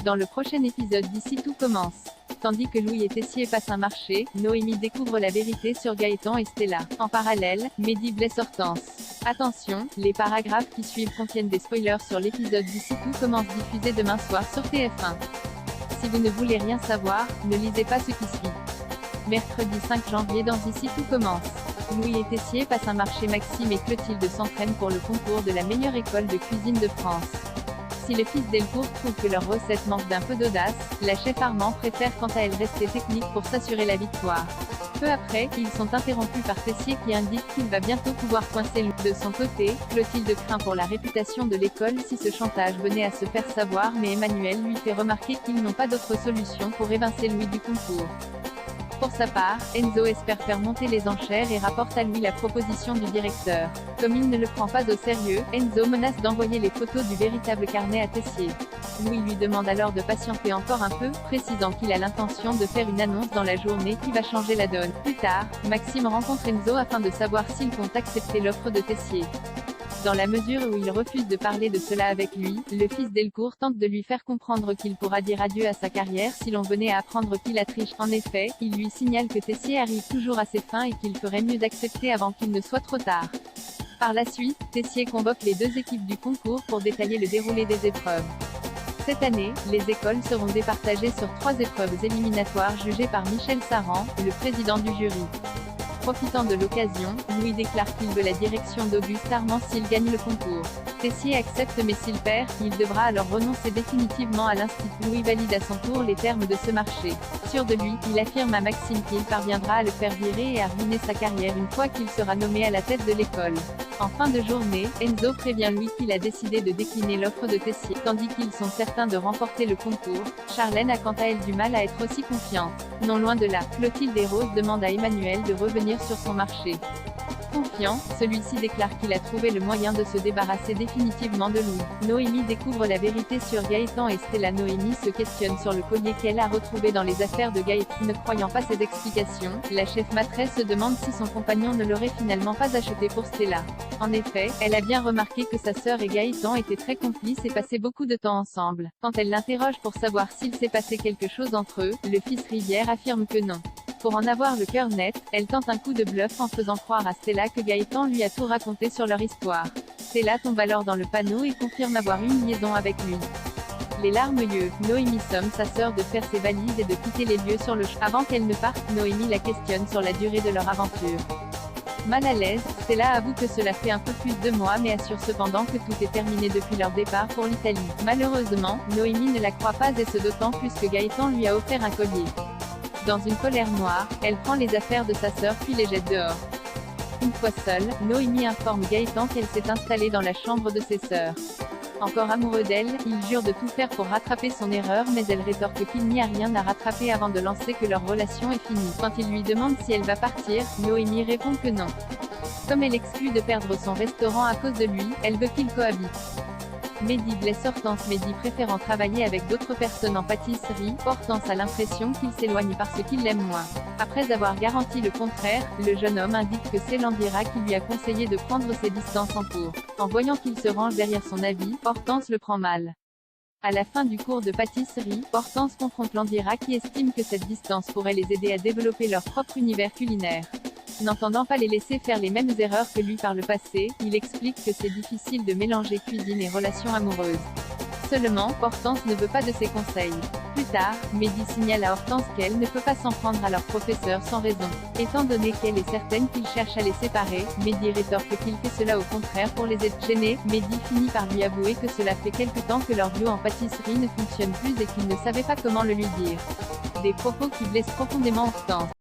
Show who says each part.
Speaker 1: Dans le prochain épisode d'Ici tout commence. Tandis que Louis et Tessier passent un marché, Noémie découvre la vérité sur Gaëtan et Stella. En parallèle, Mehdi blesse Hortense. Attention, les paragraphes qui suivent contiennent des spoilers sur l'épisode d'Ici tout commence diffusé demain soir sur TF1. Si vous ne voulez rien savoir, ne lisez pas ce qui suit. Mercredi 5 janvier dans Ici tout commence. Louis et Tessier passent un marché. Maxime et Clotilde s'entraînent pour le concours de la meilleure école de cuisine de France. Si le fils Delcourt trouve que leur recette manque d'un peu d'audace, la chef Armand préfère quant à elle rester technique pour s'assurer la victoire. Peu après, ils sont interrompus par Tessier qui indique qu'il va bientôt pouvoir coincer Louis. De son côté, Clotilde craint pour la réputation de l'école si ce chantage venait à se faire savoir, mais Emmanuel lui fait remarquer qu'ils n'ont pas d'autre solution pour évincer Louis du concours. Pour sa part, Enzo espère faire monter les enchères et rapporte à lui la proposition du directeur. Comme il ne le prend pas au sérieux, Enzo menace d'envoyer les photos du véritable carnet à Tessier. Louis lui demande alors de patienter encore un peu, précisant qu'il a l'intention de faire une annonce dans la journée qui va changer la donne. Plus tard, Maxime rencontre Enzo afin de savoir s'il compte accepter l'offre de Tessier. Dans la mesure où il refuse de parler de cela avec lui, le fils Delcourt tente de lui faire comprendre qu'il pourra dire adieu à sa carrière si l'on venait à apprendre qu'il a triché. En effet, il lui signale que Tessier arrive toujours à ses fins et qu'il ferait mieux d'accepter avant qu'il ne soit trop tard. Par la suite, Tessier convoque les deux équipes du concours pour détailler le déroulé des épreuves. Cette année, les écoles seront départagées sur 3 épreuves éliminatoires jugées par Michel Saran, le président du jury. Profitant de l'occasion, Louis déclare qu'il veut la direction d'Auguste Armand s'il gagne le concours. Tessier accepte mais s'il perd, il devra alors renoncer définitivement à l'institut. Louis valide à son tour les termes de ce marché. Sûr de lui, il affirme à Maxime qu'il parviendra à le faire virer et à ruiner sa carrière une fois qu'il sera nommé à la tête de l'école. En fin de journée, Enzo prévient Louis qu'il a décidé de décliner l'offre de Tessier. Tandis qu'ils sont certains de remporter le concours, Charlène a quant à elle du mal à être aussi confiante. Non loin de là, Clotilde et Rose demandent à Emmanuel de revenir sur son marché. Confiant, celui-ci déclare qu'il a trouvé le moyen de se débarrasser définitivement de Louis. Noémie découvre la vérité sur Gaëtan et Stella. Noémie se questionne sur le collier qu'elle a retrouvé dans les affaires de Gaëtan. Ne croyant pas ses explications, la chef maîtresse se demande si son compagnon ne l'aurait finalement pas acheté pour Stella. En effet, elle a bien remarqué que sa sœur et Gaëtan étaient très complices et passaient beaucoup de temps ensemble. Quand elle l'interroge pour savoir s'il s'est passé quelque chose entre eux, le fils Rivière affirme que non. Pour en avoir le cœur net, elle tente un coup de bluff en faisant croire à Stella que Gaëtan lui a tout raconté sur leur histoire. Stella tombe alors dans le panneau et confirme avoir eu une liaison avec lui. Les larmes lieu, Noémie somme sa sœur de faire ses valises et de quitter les lieux sur le champ. Avant qu'elle ne parte, Noémie la questionne sur la durée de leur aventure. Mal à l'aise, Stella avoue que cela fait un peu plus de mois mais assure cependant que tout est terminé depuis leur départ pour l'Italie. Malheureusement, Noémie ne la croit pas et ce d'autant plus que Gaëtan lui a offert un collier. Dans une colère noire, elle prend les affaires de sa sœur puis les jette dehors. Une fois seule, Noémie informe Gaëtan qu'elle s'est installée dans la chambre de ses sœurs. Encore amoureux d'elle, il jure de tout faire pour rattraper son erreur mais elle rétorque qu'il n'y a rien à rattraper avant de lancer que leur relation est finie. Quand il lui demande si elle va partir, Noémie répond que non. Comme elle exclut de perdre son restaurant à cause de lui, elle veut qu'ils cohabitent. Mehdi blesse Hortense. Mehdi préférant travailler avec d'autres personnes en pâtisserie, Hortense a l'impression qu'il s'éloigne parce qu'il l'aime moins. Après avoir garanti le contraire, le jeune homme indique que c'est Landira qui lui a conseillé de prendre ses distances en cours. En voyant qu'il se range derrière son avis, Hortense le prend mal. À la fin du cours de pâtisserie, Hortense confronte Landira qui estime que cette distance pourrait les aider à développer leur propre univers culinaire. N'entendant pas les laisser faire les mêmes erreurs que lui par le passé, il explique que c'est difficile de mélanger cuisine et relations amoureuses. Seulement, Hortense ne veut pas de ses conseils. Plus tard, Mehdi signale à Hortense qu'elle ne peut pas s'en prendre à leur professeur sans raison. Étant donné qu'elle est certaine qu'il cherche à les séparer, Mehdi rétorque qu'il fait cela au contraire pour les aider. Gêné, Mehdi finit par lui avouer que cela fait quelque temps que leur duo en pâtisserie ne fonctionne plus et qu'il ne savait pas comment le lui dire. Des propos qui blessent profondément Hortense.